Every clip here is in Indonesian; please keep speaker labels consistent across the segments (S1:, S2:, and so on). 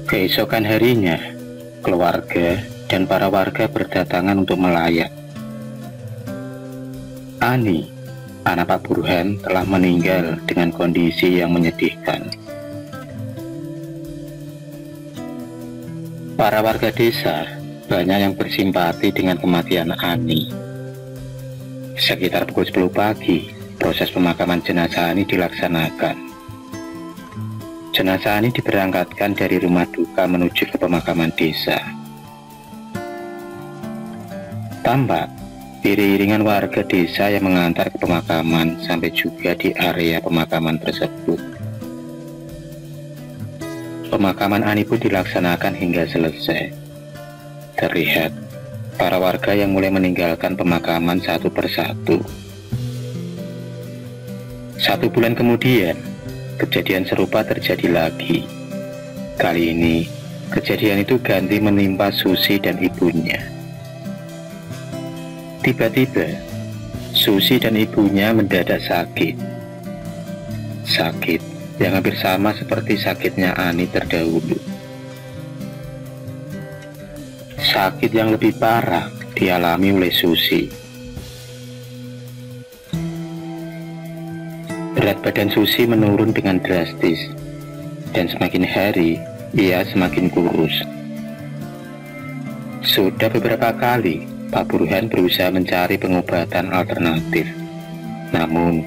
S1: Keesokan harinya, keluarga dan para warga berdatangan untuk melayat. Ani, anak Pak Burhan, telah meninggal dengan kondisi yang menyedihkan. Para warga desa banyak yang bersimpati dengan kematian Ani. Sekitar pukul 10 pagi, proses pemakaman jenazah Ani dilaksanakan. Jenazah Ani diberangkatkan dari rumah duka menuju ke pemakaman desa. Tampak iring-iringan warga desa yang mengantar ke pemakaman sampai juga di area pemakaman tersebut. Pemakaman Ani pun dilaksanakan hingga selesai. Terlihat para warga yang mulai meninggalkan pemakaman satu persatu. 1 bulan kemudian, kejadian serupa terjadi lagi. Kali ini, kejadian itu ganti menimpa Susi dan ibunya. Tiba-tiba, Susi dan ibunya mendadak sakit. Sakit yang hampir sama seperti sakitnya Ani terdahulu. Sakit yang lebih parah dialami oleh Susi. Berat badan Susi menurun dengan drastis, dan semakin hari ia semakin kurus. Sudah beberapa kali Pak Burhan berusaha mencari pengobatan alternatif, namun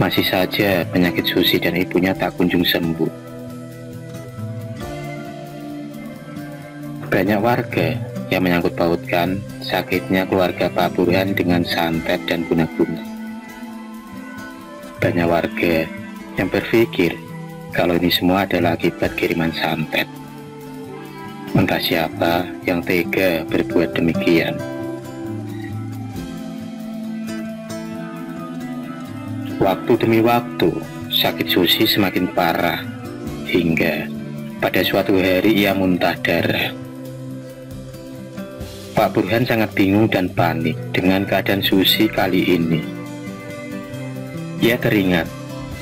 S1: masih saja penyakit Susi dan ibunya tak kunjung sembuh. Banyak warga yang menyangkut pautkan sakitnya keluarga Pak Burhan dengan santet dan guna-guna. Banyak warga yang berpikir kalau ini semua adalah akibat kiriman santet. Entah siapa yang tega berbuat demikian. Waktu demi waktu, sakit Susi semakin parah, hingga pada suatu hari ia muntah darah. Pak Burhan sangat bingung dan panik dengan keadaan Susi kali ini. Ia teringat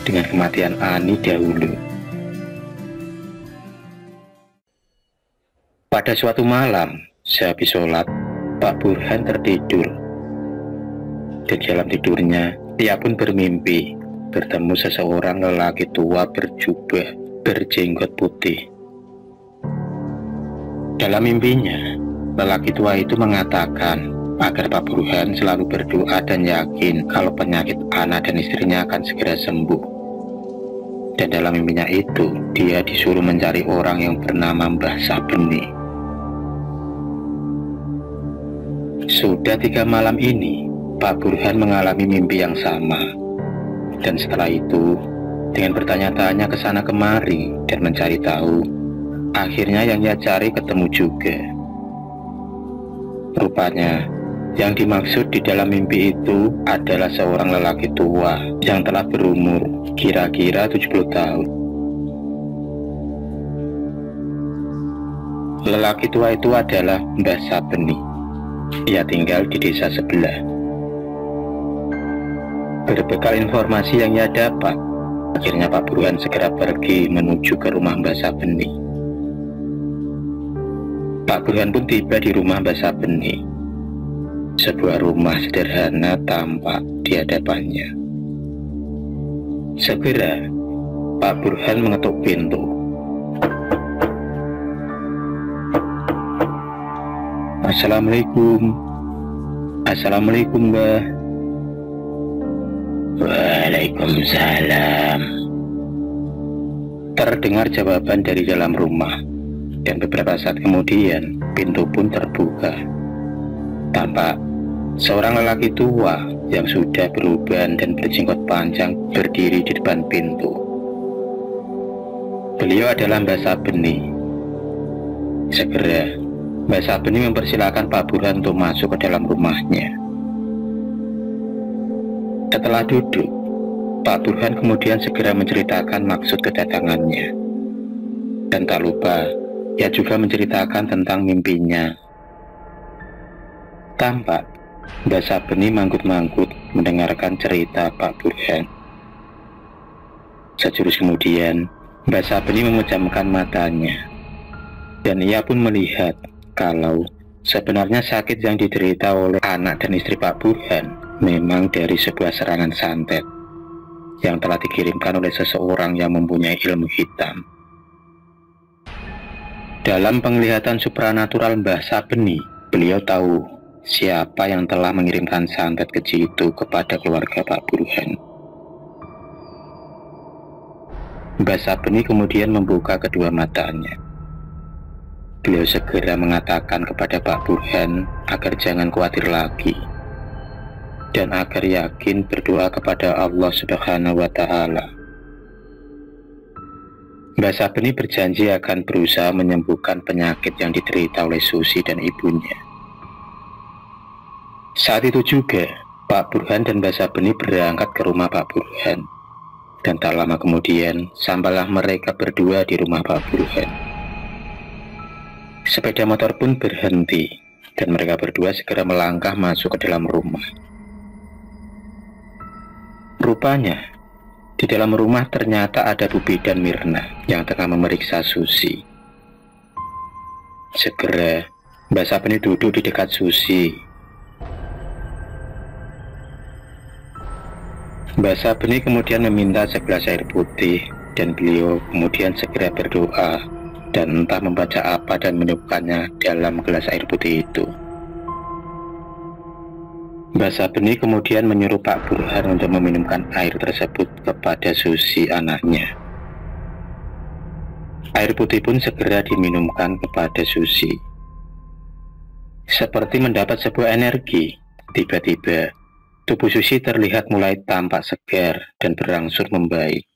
S1: dengan kematian Ani dahulu. Pada suatu malam, sehabis sholat, Pak Burhan tertidur. Di dalam tidurnya, ia pun bermimpi bertemu seseorang lelaki tua berjubah, berjenggot putih. Dalam mimpinya, lelaki tua itu mengatakan agar Pak Burhan selalu berdoa dan yakin kalau penyakit anak dan istrinya akan segera sembuh. Dan dalam mimpinya itu, dia disuruh mencari orang yang bernama Mbah Sabeni. Sudah 3 malam ini, Pak Burhan mengalami mimpi yang sama. Dan setelah itu, dengan bertanya-tanya ke sana kemari dan mencari tahu, akhirnya yang ia cari ketemu juga. Rupanya, yang dimaksud di dalam mimpi itu adalah seorang lelaki tua yang telah berumur kira-kira 70 tahun. Lelaki tua itu adalah Mbah Sabeni. Ia tinggal di desa sebelah. Berbekal informasi yang ia dapat, akhirnya Pak Burhan segera pergi menuju ke rumah Mbah Sabeni. Pak Burhan pun tiba di rumah Mbah Sabeni. Sebuah rumah sederhana tampak di hadapannya. Segera, Pak Burhan mengetuk pintu. Assalamualaikum. Assalamualaikum, Mbah. Waalaikumsalam. Terdengar jawaban dari dalam rumah, dan beberapa saat kemudian pintu pun terbuka. Tampak seorang lelaki tua yang sudah beruban dan berjenggot panjang berdiri di depan pintu. Beliau adalah Mbah Sabeni. Segera, Mbah Sabeni mempersilahkan Pak Burhan untuk masuk ke dalam rumahnya. Setelah duduk, Pak Burhan kemudian segera menceritakan maksud kedatangannya. Dan tak lupa, ia juga menceritakan tentang mimpinya. Tampak Mbah Sabeni manggut-manggut mendengarkan cerita Pak Burhan. Sejurus kemudian, Mbah Sabeni memejamkan matanya. Dan ia pun melihat kalau sebenarnya sakit yang diderita oleh anak dan istri Pak Burhan memang dari sebuah serangan santet yang telah dikirimkan oleh seseorang yang mempunyai ilmu hitam. Dalam penglihatan supranatural Mbah Sabeni, beliau tahu siapa yang telah mengirimkan santet keji itu kepada keluarga Pak Burhan. Mbah Sabeni kemudian membuka kedua matanya. Beliau segera mengatakan kepada Pak Burhan agar jangan khawatir lagi dan agar yakin berdoa kepada Allah Subhanahu wa Ta'ala. Mbah Sabeni berjanji akan berusaha menyembuhkan penyakit yang diderita oleh Susi dan ibunya. Saat itu juga, Pak Burhan dan Mbah Sabeni berangkat ke rumah Pak Burhan. Dan tak lama kemudian, sampailah mereka berdua di rumah Pak Burhan. Sepeda motor pun berhenti, dan mereka berdua segera melangkah masuk ke dalam rumah. Rupanya, di dalam rumah ternyata ada Bu Bidan Mirna yang tengah memeriksa Susi. Segera, Mbah Sabeni duduk di dekat Susi. Mbah Sabeni kemudian meminta segelas air putih dan beliau kemudian segera berdoa dan entah membaca apa dan meniupkannya dalam gelas air putih itu. Mbah Sabeni kemudian menyuruh Pak Burhan untuk meminumkan air tersebut kepada Susi anaknya. Air putih pun segera diminumkan kepada Susi. Seperti mendapat sebuah energi, tiba-tiba tubuh Susi terlihat mulai tampak segar dan berangsur membaik.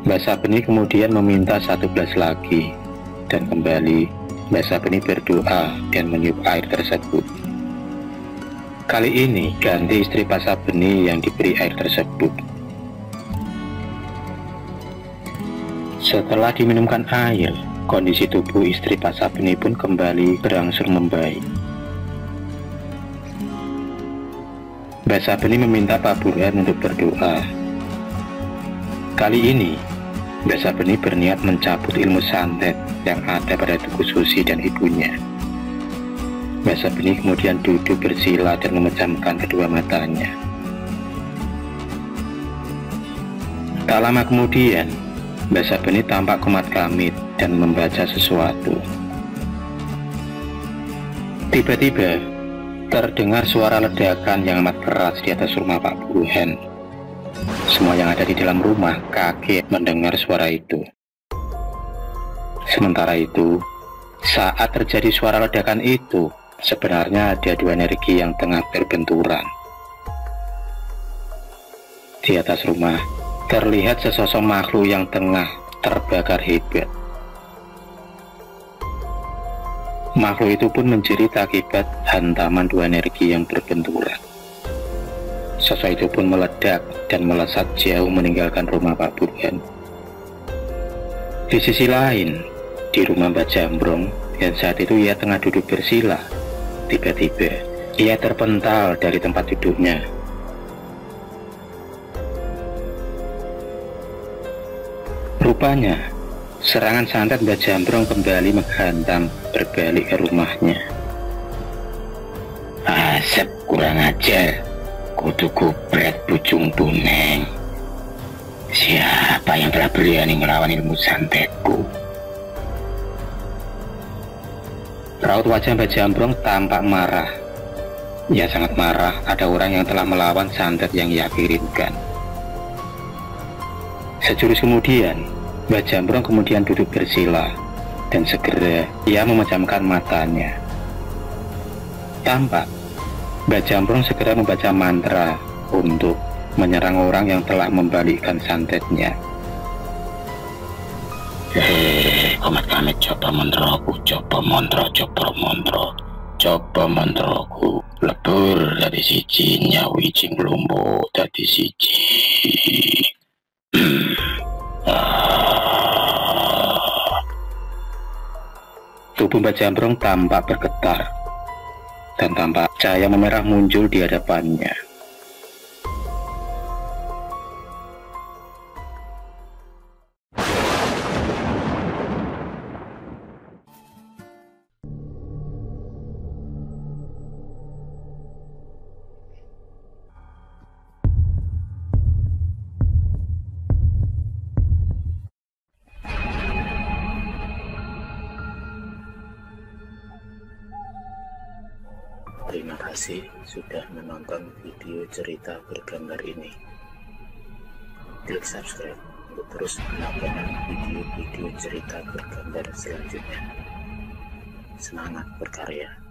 S1: Mbah Sabeni kemudian meminta satu gelas lagi, dan kembali Mbah Sabeni berdoa dan meniup air tersebut. Kali ini ganti istri Pak Sabeni yang diberi air tersebut. Setelah diminumkan air, kondisi tubuh istri Pak Sabeni pun kembali berangsur membaik. Mbah Sabeni meminta Pak Burhan untuk berdoa. Kali ini Mbah Sabeni berniat mencabut ilmu santet yang ada pada tubuh Susi dan ibunya. Mbah Sabeni kemudian duduk bersila dan memejamkan kedua matanya. Tak lama kemudian, Mbah Sabeni tampak kumat kamit dan membaca sesuatu. Tiba-tiba, terdengar suara ledakan yang amat keras di atas rumah Pak Burhan. Semua yang ada di dalam rumah kaget mendengar suara itu. Sementara itu, saat terjadi suara ledakan itu, sebenarnya ada dua energi yang tengah berbenturan. Di atas rumah, terlihat sesosok makhluk yang tengah terbakar hebat. Makhluk itu pun menjerit akibat hantaman dua energi yang berbenturan. Sosok itu pun meledak dan melesat jauh meninggalkan rumah Pak Burhan. Di sisi lain, di rumah Mbak Jambrong, dan saat itu ia tengah duduk bersila, tiba-tiba ia terpental dari tempat duduknya. Rupanya, serangan santet Mbak Jambrong kembali menghantam berbalik ke rumahnya. Asep kurang ajar, kudu kupret bujung tuneng. Siapa yang telah berani melawan ilmu santetku? Raut wajah Mbak Jambrong tampak marah. Ia sangat marah ada orang yang telah melawan santet yang ia kirimkan. Sejurus kemudian, Mbak Jambrong kemudian duduk bersila dan segera ia memejamkan matanya. Tampak Mbak Jambrong segera membaca mantra untuk menyerang orang yang telah membalikkan santetnya. Komat kamit coba mantraku, coba mantraku, lebur dari siji nyawi cing lumbo dari siji. Tubuh Mbak Jambrong tampak bergetar dan tampak cahaya memerah muncul di hadapannya. kasih sudah menonton video cerita bergambar ini. Klik subscribe untuk terus mendapatkan video-video cerita bergambar selanjutnya. Semangat berkarya.